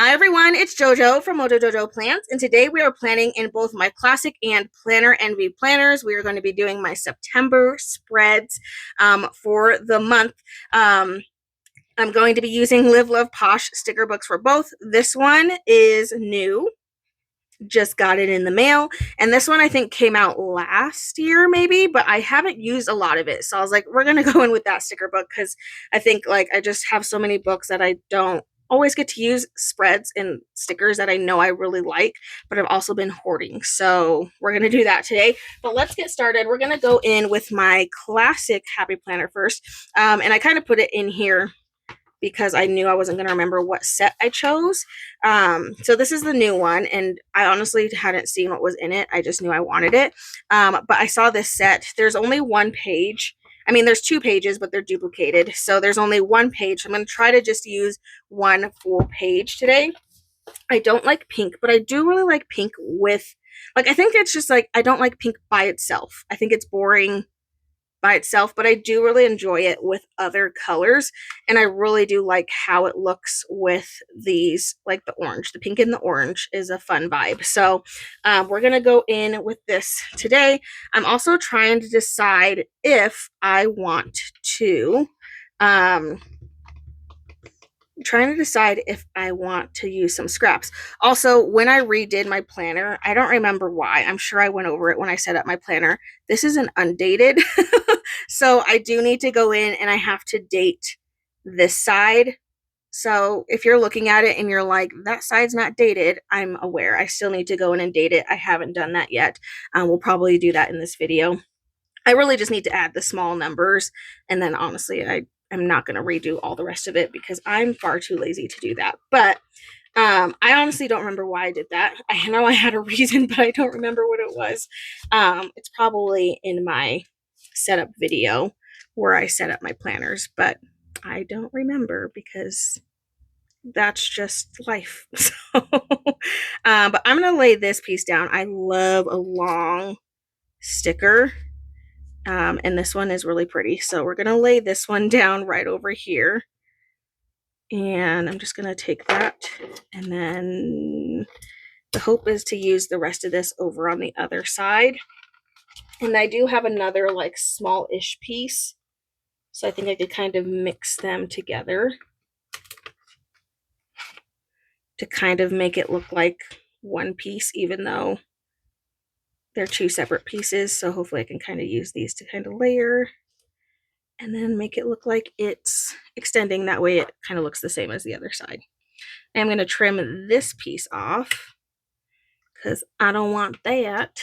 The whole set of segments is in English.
Hi everyone, it's JoJo from Mojo Jojo Plants, and today we are planning in both my classic and planner envy planners. We are going to be doing my September spreads for the month. I'm going to be using Live Love Posh sticker books for both. This one is new, just got it in the mail, and this one I think came out last year maybe, but I haven't used a lot of it, so I was like, we're gonna go in with that sticker book because I think like I just have so many books that I don't always get to use spreads and stickers that I know I really like, but I've also been hoarding, so we're gonna do that today. But let's get started. We're gonna go in with my classic Happy Planner first, and I kind of put it in here because I knew I wasn't going to remember what set I chose. So this is the new one, and I honestly hadn't seen what was in it. I just knew I wanted it. But I saw this set. There's only one page. I mean, there's two pages, but they're duplicated. So there's only one page. I'm going to try to just use one full page today. I don't like pink, but I do really like pink with, like, I think it's just like, I don't like pink by itself. I think it's boring by itself, but I do really enjoy it with other colors, and I really do like how it looks with these, like the orange. The pink and the orange is a fun vibe. So we're gonna go in with this today. I'm also trying to decide if I want to trying to decide if I want to use some scraps. Also, when I redid my planner, I don't remember why. I'm sure I went over it when I set up my planner. This is an undated. So I do need to go in and I have to date this side. So if you're looking at it and you're like, that side's not dated, I'm aware. I still need to go in and date it. I haven't done that yet. We'll probably do that in this video. I really just need to add the small numbers, and then honestly, I'm not going to redo all the rest of it because I'm far too lazy to do that. But I honestly don't remember why I did that. I know I had a reason, but I don't remember what it was. It's probably in my setup video where I set up my planners, but I don't remember because that's just life. So, but I'm going to lay this piece down. I love a long sticker. And this one is really pretty. So we're going to lay this one down right over here. And I'm just going to take that, and then the hope is to use the rest of this over on the other side. And I do have another like small-ish piece, so I think I could kind of mix them together to kind of make it look like one piece, even though they're two separate pieces. So hopefully I can kind of use these to kind of layer and then make it look like it's extending. That way it kind of looks the same as the other side. I'm going to trim this piece off because I don't want that.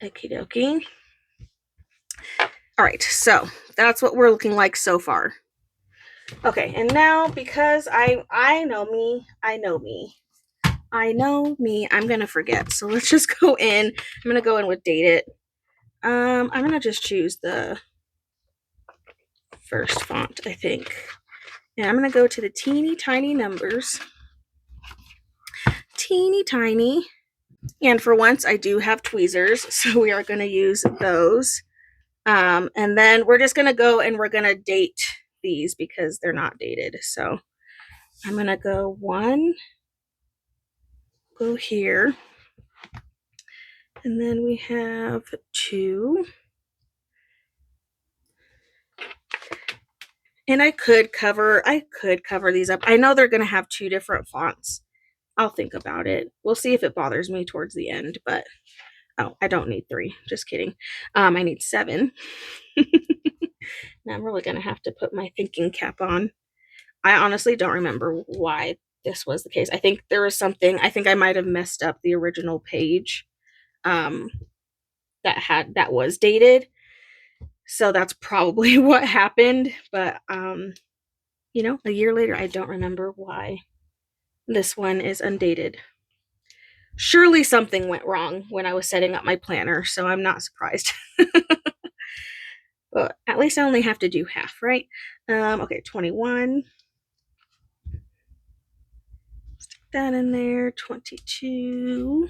Okie dokie. All right, so that's what we're looking like so far. Okay, and now because I know me, I'm gonna forget. So let's just go in. I'm gonna go in with date it. I'm gonna just choose the first font, I think. And I'm gonna go to the teeny tiny numbers. Teeny tiny. And for once, I do have tweezers, so we are gonna use those. And then we're just gonna go and we're gonna date these because they're not dated. So I'm gonna go one, go here, and then we have two. And I could cover these up. I know they're gonna have two different fonts. I'll think about it. We'll see if it bothers me towards the end, but oh, I don't need three. Just kidding. I need seven. Now I'm really gonna have to put my thinking cap on. I honestly don't remember why this was the case. I think there was something, I think I might have messed up the original page that was dated. So that's probably what happened. But you know, a year later, I don't remember why this one is undated. Surely something went wrong when I was setting up my planner, so I'm not surprised. But at least I only have to do half, right? Okay, 21. Stick that in there. 22.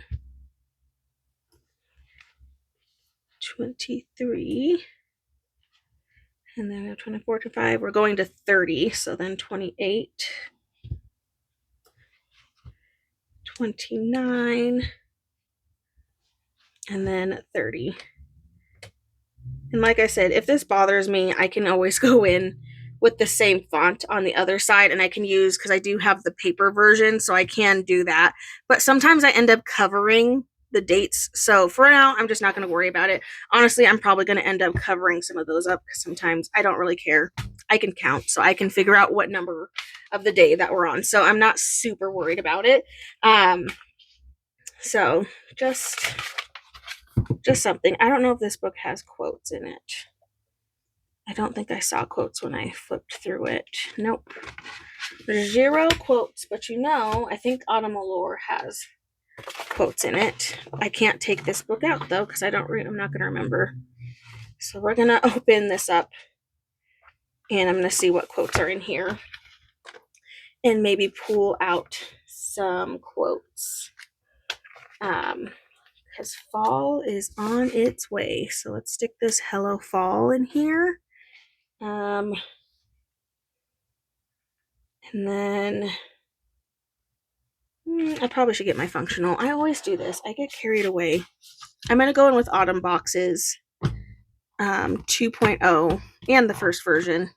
23. And then we have 24, 25. We're going to 30. So then 28, 29, and then 30. And like I said, if this bothers me, I can always go in with the same font on the other side, and I can use, because I do have the paper version, so I can do that. But sometimes I end up covering the dates. So for now, I'm just not going to worry about it. Honestly, I'm probably going to end up covering some of those up because sometimes I don't really care. I can count, so I can figure out what number of the day that we're on. So I'm not super worried about it. So just something. I don't know if this book has quotes in it. I don't think I saw quotes when I flipped through it. Nope. There's 0 quotes, but I think Autumn Allure has quotes in it. I can't take this book out though because I'm not going to remember. So we're going to open this up and I'm going to see what quotes are in here and maybe pull out some quotes. Because fall is on its way. So let's stick this Hello Fall in here. And then I probably should get my functional. I always do this. I get carried away. I'm going to go in with Autumn Boxes 2.0 and the first version.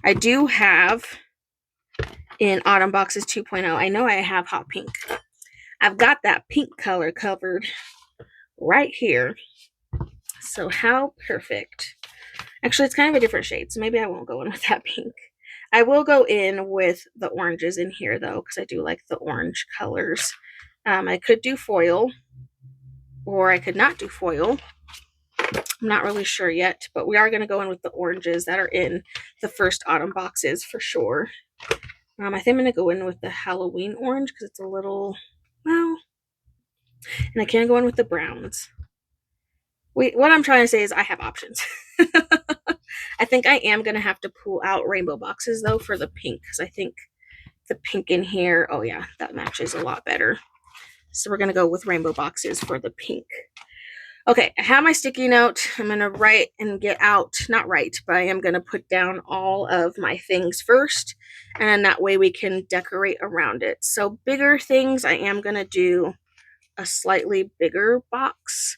I do have in Autumn Boxes 2.0. I know I have Hot Pink. I've got that pink color covered right here. So how perfect. Actually, it's kind of a different shade, so maybe I won't go in with that pink. I will go in with the oranges in here, though, because I do like the orange colors. I could do foil, or I could not do foil. I'm not really sure yet, but we are going to go in with the oranges that are in the first Autumn Boxes for sure. I think I'm going to go in with the Halloween orange because it's a little, well, and I can't go in with the browns. What I'm trying to say is I have options. I think I am going to have to pull out rainbow boxes, though, for the pink, because I think the pink in here, oh yeah, that matches a lot better. So we're going to go with rainbow boxes for the pink. Okay, I have my sticky note. I'm going to write and get out, not write, but I am going to put down all of my things first, and that way we can decorate around it. So bigger things, I am going to do a slightly bigger box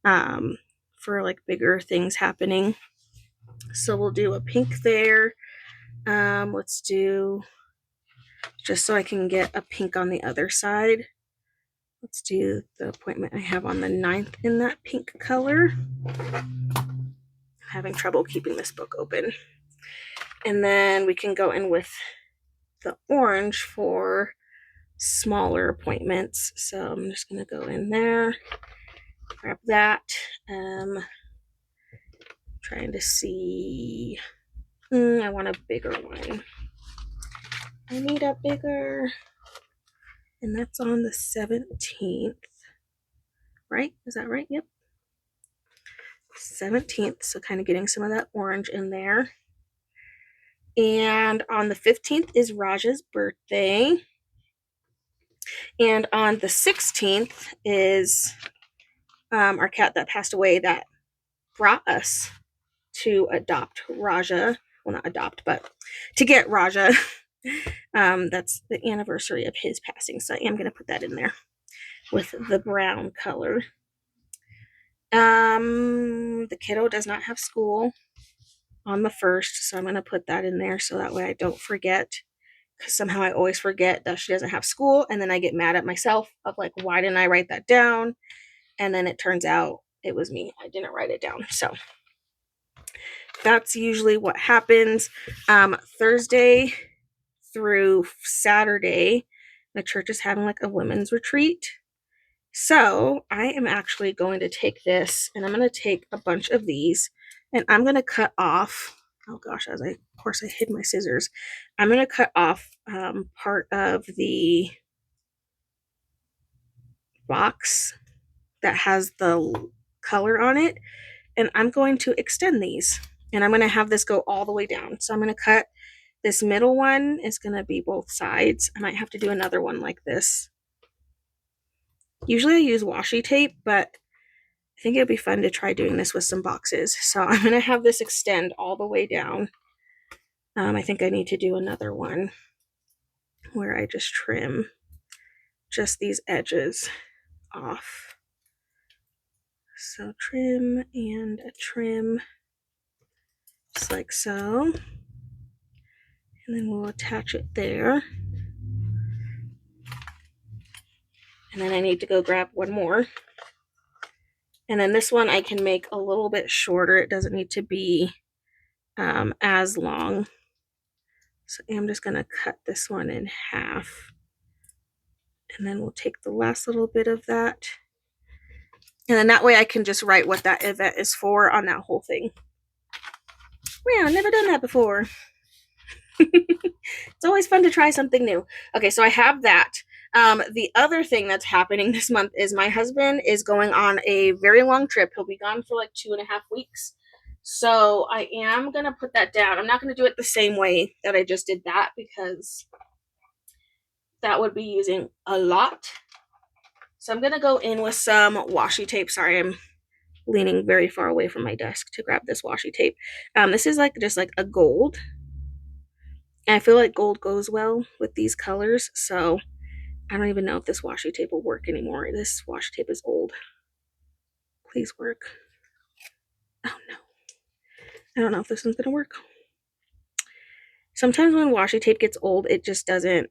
for like bigger things happening. So we'll do a pink there. Let's do, just so I can get a pink on the other side. Let's do the appointment I have on the 9th in that pink color. I'm having trouble keeping this book open. And then we can go in with the orange for smaller appointments. So I'm just going to go in there, grab that. Trying to see. I want a bigger one. I need a bigger. And that's on the 17th. Right? Is that right? Yep. 17th. So kind of getting some of that orange in there. And on the 15th is Raja's birthday. And on the 16th is our cat that passed away that brought us to adopt Raja. Well, not adopt, but to get Raja. That's the anniversary of his passing. So I am going to put that in there with the brown color. The kiddo does not have school on the 1st, so I'm going to put that in there so that way I don't forget, because somehow I always forget that she doesn't have school, and then I get mad at myself of like, why didn't I write that down? And then it turns out it was me. I didn't write it down. So that's usually what happens. Thursday through Saturday, the church is having like a women's retreat. So I am actually going to take this, and I'm going to take a bunch of these, and I'm going to cut off, oh gosh, of course I hid my scissors. I'm going to cut off part of the box that has the color on it, and I'm going to extend these, and I'm going to have this go all the way down. So I'm going to cut this middle one, is going to be both sides. I might have to do another one like this. Usually I use washi tape, but I think it'd be fun to try doing this with some boxes. So I'm going to have this extend all the way down. I think I need to do another one where I just trim just these edges off. So trim and a trim, just like so. And then we'll attach it there. And then I need to go grab one more. And then this one I can make a little bit shorter. It doesn't need to be as long. So I'm just going to cut this one in half. And then we'll take the last little bit of that. And then that way I can just write what that event is for on that whole thing. Yeah, I've never done that before. It's always fun to try something new. Okay, so I have that. The other thing that's happening this month is my husband is going on a very long trip. He'll be gone for like 2.5 weeks. So I am going to put that down. I'm not going to do it the same way that I just did that because that would be using a lot. So I'm going to go in with some washi tape. Sorry, I'm leaning very far away from my desk to grab this washi tape. This is like just like a gold. And I feel like gold goes well with these colors. So I don't even know if this washi tape will work anymore. This washi tape is old. Please work. Oh no. I don't know if this one's going to work. Sometimes when washi tape gets old, it just doesn't,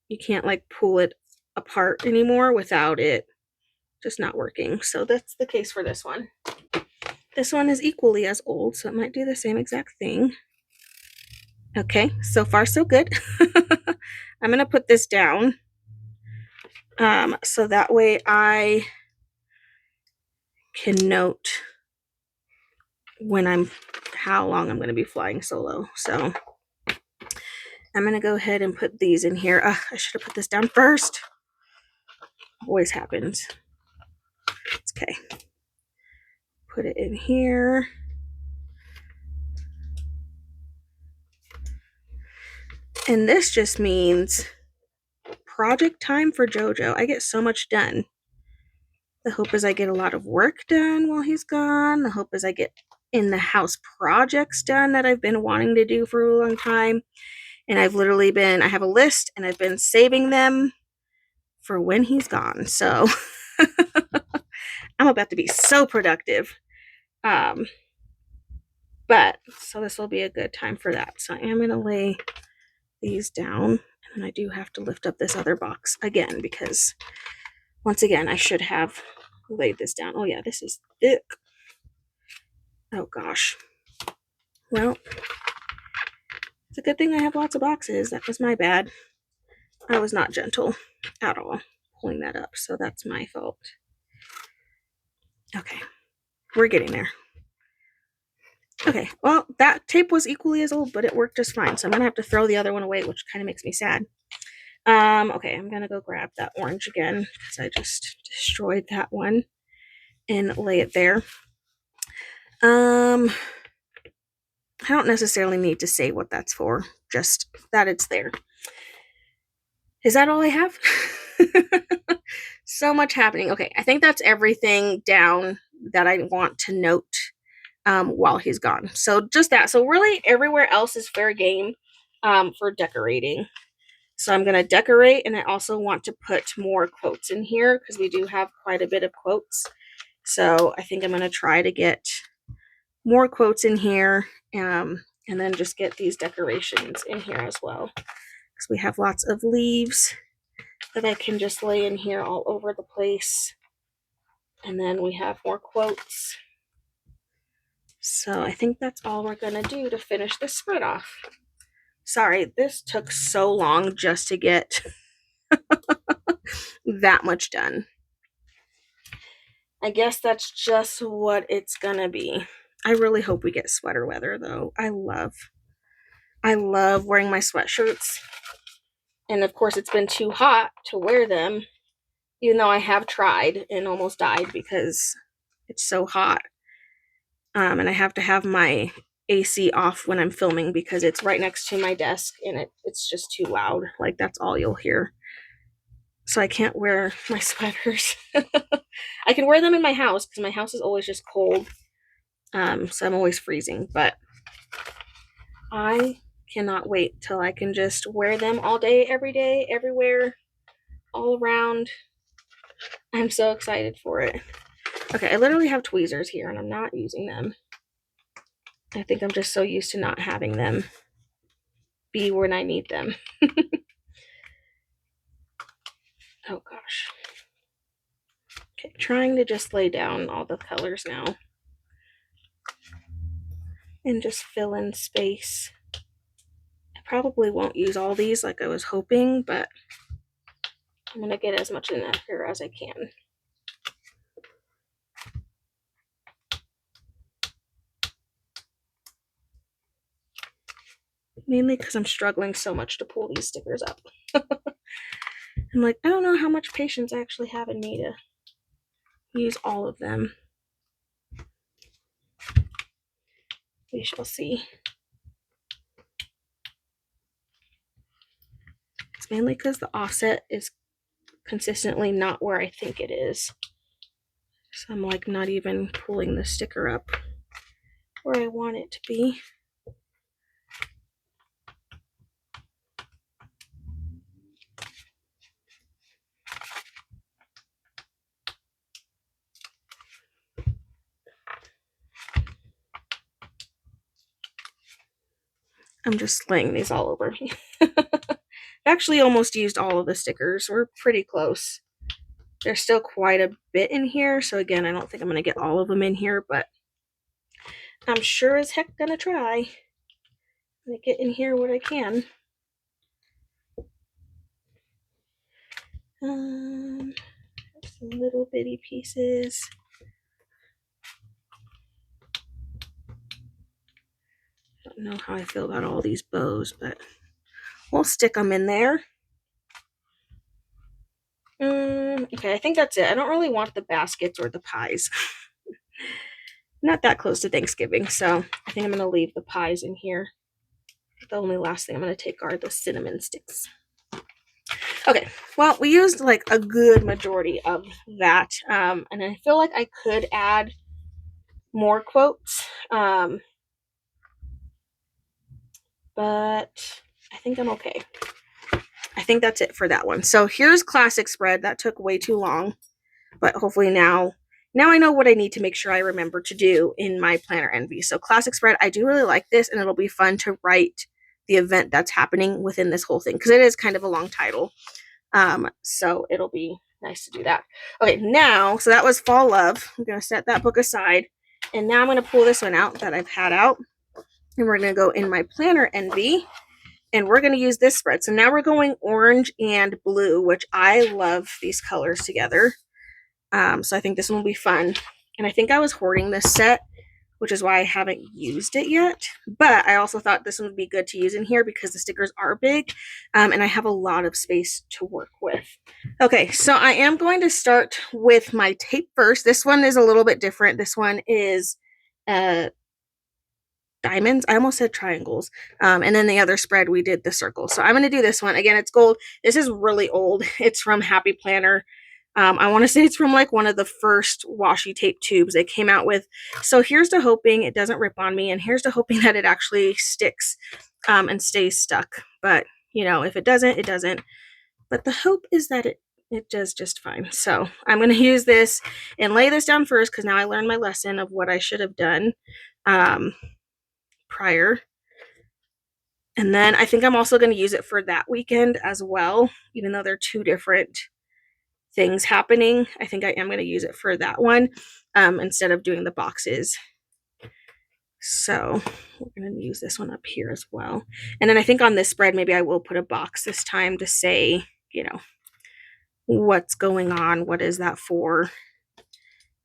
you can't like pull it apart anymore without it just not working. So that's the case for this one. This one is equally as old, so it might do the same exact thing. Okay, so far so good. I'm going to put this down so that way I can note when how long I'm going to be flying solo. So I'm going to go ahead and put these in here. I should have put this down first. Always happens. It's okay. Put it in here. And this just means project time for JoJo. I get so much done. The hope is I get a lot of work done while he's gone. The hope is I get in the house projects done that I've been wanting to do for a long time. And I've literally been, I have a list and I've been saving them for when he's gone. So I'm about to be so productive. But so this will be a good time for that. So I am going to lay these down, and I do have to lift up this other box again because once again I should have laid this down. Oh yeah, this is thick. Oh gosh. Well, it's a good thing I have lots of boxes. That was my bad. I was not gentle at all pulling that up, so that's my fault. Okay, we're getting there. Okay, well, that tape was equally as old, but it worked just fine. So I'm gonna have to throw the other one away, which kind of makes me sad. Okay, I'm gonna go grab that orange again because I just destroyed that one and lay it there. I don't necessarily need to say what that's for, just that it's there. Is that all I have? So much happening. Okay, I think that's everything down that I want to note while he's gone. So just that. So really everywhere else is fair game for decorating. So I'm going to decorate, and I also want to put more quotes in here because we do have quite a bit of quotes. So I think I'm going to try to get more quotes in here and then just get these decorations in here as well because we have lots of leaves that I can just lay in here all over the place. And then we have more quotes. So I think that's all we're going to do to finish this spread off. Sorry, this took so long just to get that much done. I guess that's just what it's going to be. I really hope we get sweater weather though. I love wearing my sweatshirts. And of course it's been too hot to wear them, even though I have tried and almost died because it's so hot. And I have to have my AC off when I'm filming because it's right next to my desk and it's just too loud. Like that's all you'll hear. so I can't wear my sweaters. I can wear them in my house because my house is always just cold. So I'm always freezing, but I cannot wait till I can just wear them all day, every day, everywhere, all around. I'm so excited for it. Okay, I literally have tweezers here and I'm not using them. I think I'm just so used to not having them be when I need them. Oh gosh. Okay, trying to just lay down all the colors now and just fill in space. I probably won't use all these like I was hoping, but I'm gonna get as much in here as I can. Mainly because I'm struggling so much to pull these stickers up. I'm like, I don't know how much patience I actually have in me to use all of them. We shall see. It's mainly because the offset is consistently not where I think it is. So I'm like not even pulling the sticker up where I want it to be. I'm just laying these all over. Actually almost used all of the stickers. We're pretty close. There's still quite a bit in here, so again, I don't think I'm going to get all of them in here, but I'm sure as heck gonna try to get in here what I can. Some little bitty pieces. I don't know how I feel about all these bows, but we'll stick them in there. Okay, I think that's it. I don't really want the baskets or the pies. Not that close to Thanksgiving, so I think I'm going to leave the pies in here. The only last thing I'm going to take are the cinnamon sticks. Okay, well, we used like a good majority of that, and I feel like I could add more quotes, but I think I'm okay. I think that's it for that one. So here's classic spread. That took way too long, but hopefully now I know what I need to make sure I remember to do in my planner envy. So classic spread, I do really like this, and it'll be fun to write the event that's happening within this whole thing because it is kind of a long title. So it'll be nice to do that. Okay, now, so that was Fall Love. I'm going to set that book aside, and now I'm going to pull this one out that I've had out, and we're going to go in my planner envy, and we're going to use this spread. So now we're going orange and blue, which I love these colors together. So I think this one will be fun. And I think I was hoarding this set, which is why I haven't used it yet. But I also thought this one would be good to use in here because the stickers are big, and I have a lot of space to work with. Okay, so I am going to start with my tape first. This one is a little bit different. This one is diamonds. I almost said triangles. And then the other spread, we did the circle. So I'm going to do this one. Again, it's gold. This is really old. It's from Happy Planner. I want to say it's from like one of the first washi tape tubes they came out with. So here's to hoping it doesn't rip on me, and here's to hoping that it actually sticks and stays stuck. But, you know, if it doesn't, it doesn't. But the hope is that it does just fine. So I'm going to use this and lay this down first because now I learned my lesson of what I should have done prior. And then I think I'm also going to use it for that weekend as well, even though they're two different things happening. I think I am going to use it for that one instead of doing the boxes. So we're going to use this one up here as well. And then I think on this spread, maybe I will put a box this time to say, you know, what's going on, what is that for?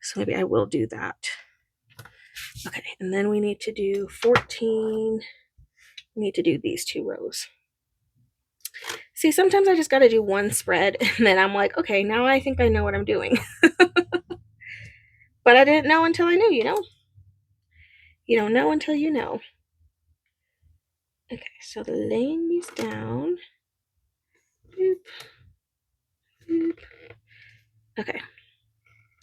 So maybe I will do that. Okay, and then we need to do 14. We need to do these two rows. See, sometimes I just got to do one spread, and then I'm like, okay, now I think I know what I'm doing. But I didn't know until I knew, you know? You don't know until you know. Okay, so laying these down. Boop. Okay,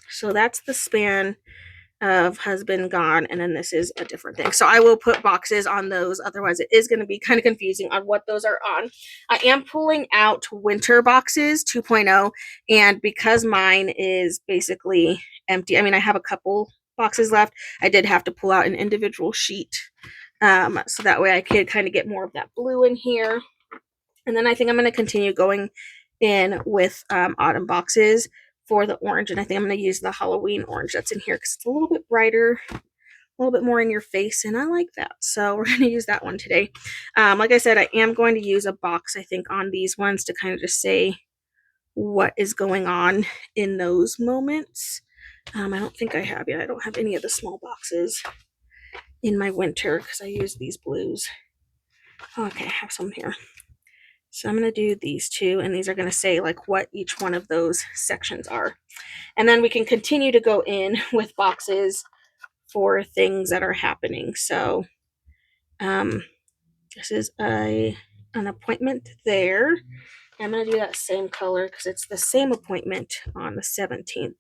so that's the span of husband gone, and then this is a different thing. So I will put boxes on those, otherwise it is going to be kind of confusing on what those are on. I am pulling out winter boxes 2.0, and because mine is basically empty, I mean I have a couple boxes left, I did have to pull out an individual sheet, so that way I could kind of get more of that blue in here. And then I think I'm going to continue going in with autumn boxes for the orange, and I think I'm going to use the Halloween orange that's in here because it's a little bit brighter, a little bit more in your face, and I like that. So we're going to use that one today. Like I said, I am going to use a box, I think, on these ones to kind of just say what is going on in those moments. I don't think I have yet. I don't have any of the small boxes in my winter because I use these blues. Okay, I have some here. So I'm going to do these two, and these are going to say like what each one of those sections are. And then we can continue to go in with boxes for things that are happening. So this is an appointment there. I'm going to do that same color because it's the same appointment on the 17th.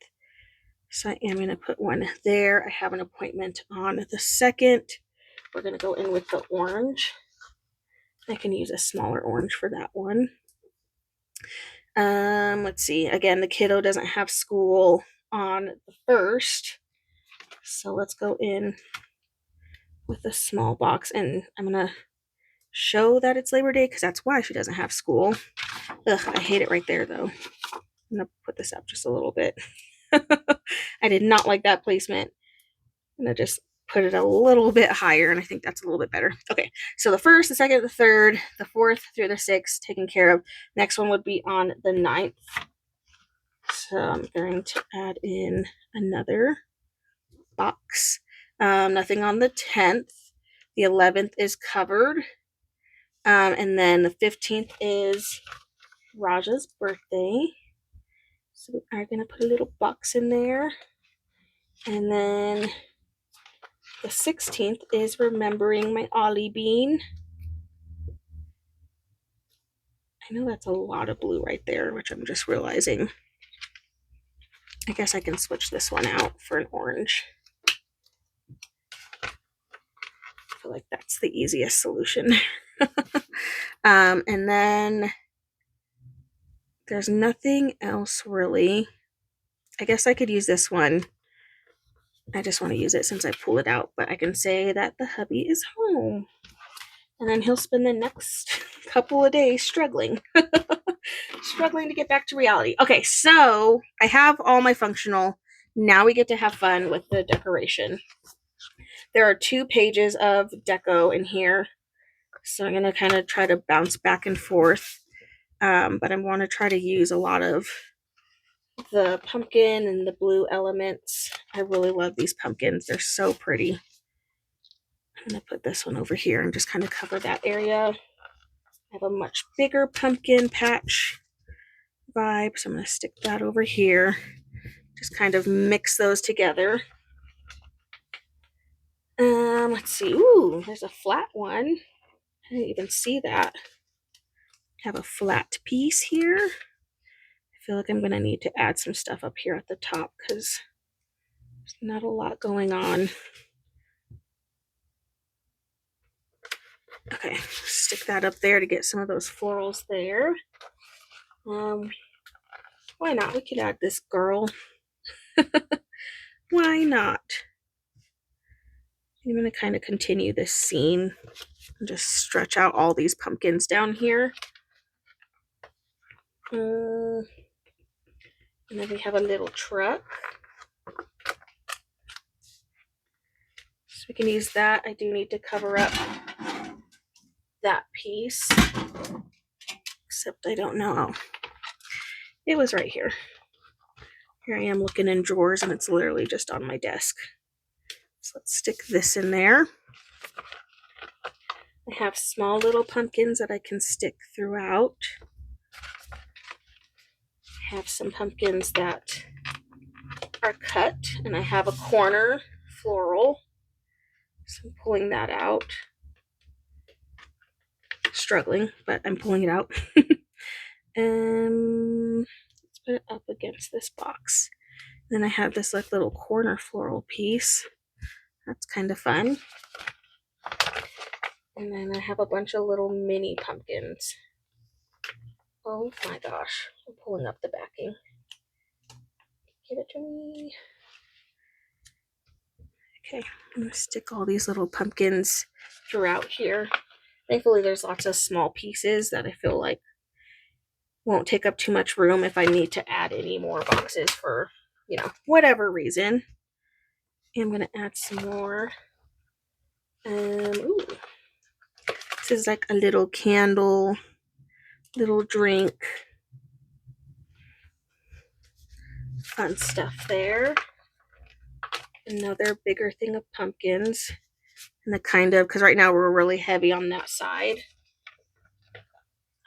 So I am going to put one there. I have an appointment on the 2nd. We're going to go in with the orange. I can use a smaller orange for that one. Let's see. Again, the kiddo doesn't have school on the 1st. So let's go in with a small box, and I'm going to show that it's Labor Day because that's why she doesn't have school. Ugh, I hate it right there though. I'm going to put this up just a little bit. I did not like that placement. I'm going to just put it a little bit higher, and I think that's a little bit better. Okay, so the 1st, the 2nd, the 3rd, the 4th through the 6th taken care of. Next one would be on the 9th. So I'm going to add in another box. Nothing on the 10th. The 11th is covered. And then the 15th is Raja's birthday. So we are going to put a little box in there. And then the 16th is remembering my Ollie bean. I know that's a lot of blue right there, which I'm just realizing. I guess I can switch this one out for an orange. I feel like that's the easiest solution. And then there's nothing else really. I guess I could use this one. I just want to use it since I pull it out, but I can say that the hubby is home. And then he'll spend the next couple of days struggling. Struggling to get back to reality. Okay, so I have all my functional. Now we get to have fun with the decoration. There are 2 pages of deco in here. So I'm going to kind of try to bounce back and forth. But I want to try to use a lot of the pumpkin and the blue elements. I really love these pumpkins. They're so pretty. I'm going to put this one over here and just kind of cover that area. I have a much bigger pumpkin patch vibe, so I'm going to stick that over here. Just kind of mix those together. Let's see. Ooh, there's a flat one. I didn't even see that. I have a flat piece here. I feel like I'm going to need to add some stuff up here at the top because there's not a lot going on. Okay, stick that up there to get some of those florals there. Why not? We could add this girl. Why not? I'm going to kind of continue this scene and just stretch out all these pumpkins down here. And then we have a little truck. So we can use that. I do need to cover up that piece. Except I don't know. It was right here. Here I am looking in drawers and it's literally just on my desk. So let's stick this in there. I have small little pumpkins that I can stick throughout. I have some pumpkins that are cut, and I have a corner floral. So I'm pulling that out. Struggling, but I'm pulling it out. Let's put it up against this box. Then I have this like little corner floral piece. That's kind of fun. And then I have a bunch of little mini pumpkins. Oh my gosh, I'm pulling up the backing. Give it to me. Okay, I'm gonna stick all these little pumpkins throughout here. Thankfully, there's lots of small pieces that I feel like won't take up too much room if I need to add any more boxes for, you know, whatever reason. I'm gonna add some more. Ooh. This is like a little candle, little drink. Fun stuff there. Another bigger thing of pumpkins. And the kind of, because right now we're really heavy on that side.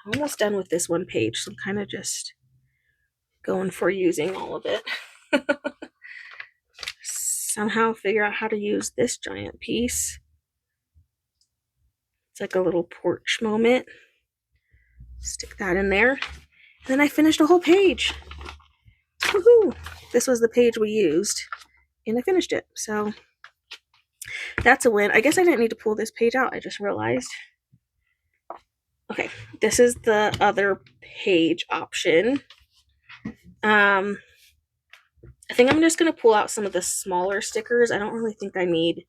I'm almost done with this one page, so I'm kind of just going for using all of it. Somehow figure out how to use this giant piece. It's like a little porch moment. Stick that in there. And then I finished a whole page. Woohoo! This was the page we used, and I finished it. So that's a win. I guess I didn't need to pull this page out. I just realized. Okay, this is the other page option. I think I'm just going to pull out some of the smaller stickers. I don't really think I need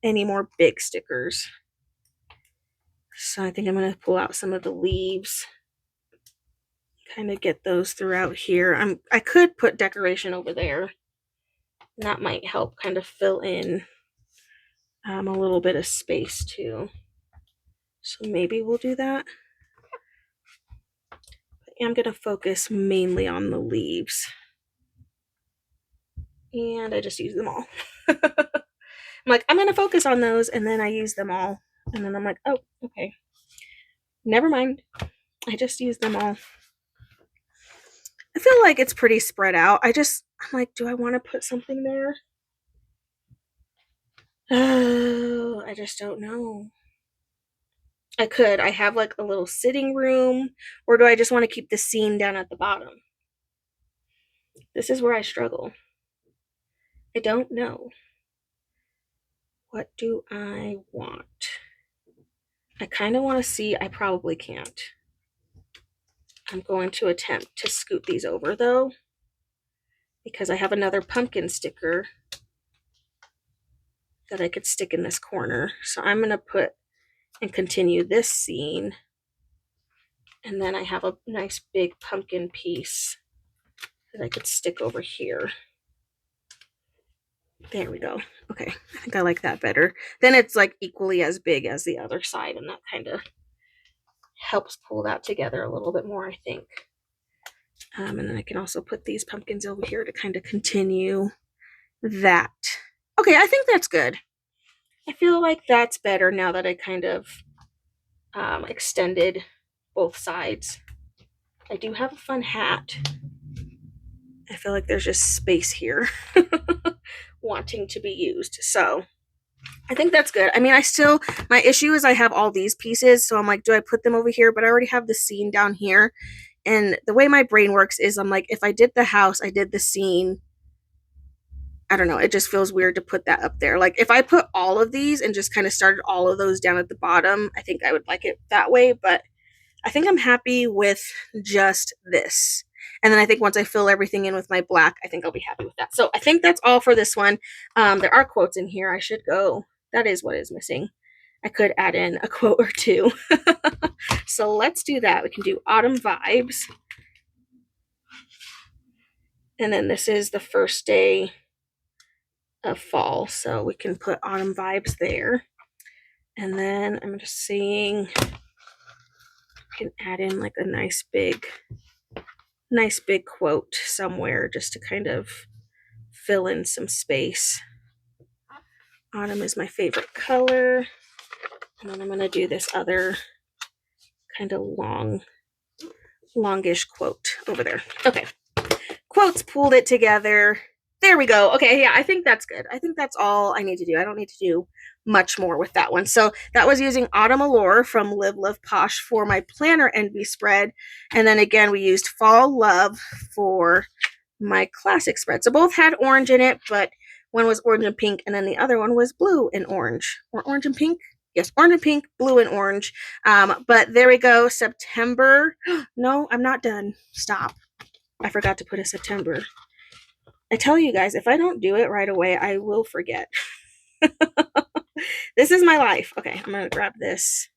any more big stickers. So I think I'm going to pull out some of the leaves. Kind of get those throughout here. I could put decoration over there. That might help kind of fill in a little bit of space too. So maybe we'll do that. But I'm going to focus mainly on the leaves. And I just use them all. I'm like, I'm going to focus on those, and then I use them all. And then I'm like, oh, okay. Never mind. I just use them all. I feel like it's pretty spread out. I'm like, do I want to put something there? Oh, I just don't know. I could. I have like a little sitting room, or do I just want to keep the scene down at the bottom? This is where I struggle. I don't know. What do I want? I kind of want to see. I probably can't. I'm going to attempt to scoot these over though, because I have another pumpkin sticker that I could stick in this corner. So I'm going to put and continue this scene. And then I have a nice big pumpkin piece that I could stick over here. There we go. Okay, I think I like that better. Then it's like equally as big as the other side, and that kind of helps pull that together a little bit more, I think. And then I can also put these pumpkins over here to kind of continue that. Okay, I think that's good. I feel like that's better now that I kind of extended both sides. I do have a fun hat. I feel like there's just space here wanting to be used. So I think that's good. I mean, my issue is I have all these pieces. So I'm like, do I put them over here? But I already have the scene down here. And the way my brain works is I'm like, if I did the house, I did the scene. I don't know. It just feels weird to put that up there. Like if I put all of these and just kind of started all of those down at the bottom, I think I would like it that way. But I think I'm happy with just this. And then I think once I fill everything in with my black, I think I'll be happy with that. So I think that's all for this one. There are quotes in here. I should go. That is what is missing. I could add in a quote or two. So let's do that. We can do autumn vibes. And then this is the first day of fall. So we can put autumn vibes there. And then I'm just seeing, I can add in like a nice big quote somewhere just to kind of fill in some space. Autumn is my favorite color. And then I'm going to do this other kind of longish quote over there. Okay. Quotes, pulled it together. There we go. Okay, yeah, I think that's good. I think that's all I need to do. I don't need to do much more with that one. So that was using Autumn Allure from Live Love Posh for my Planner Envy spread. And then again, we used Fall Love for my classic spread. So both had orange in it, but one was orange and pink, and then the other one was blue and orange. Or orange and pink? Yes, orange and pink, blue and orange. But there we go, September. No, I'm not done. Stop. I forgot to put a September. I tell you guys, if I don't do it right away, I will forget. This is my life. Okay, I'm going to grab this,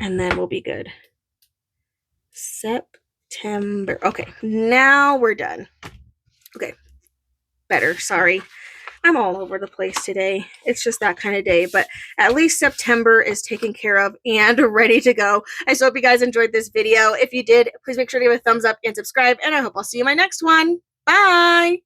and then we'll be good. September. Okay, now we're done. Okay, better. Sorry. I'm all over the place today. It's just that kind of day, but at least September is taken care of and ready to go. I so hope you guys enjoyed this video. If you did, please make sure to give a thumbs up and subscribe, and I hope I'll see you in my next one. Bye!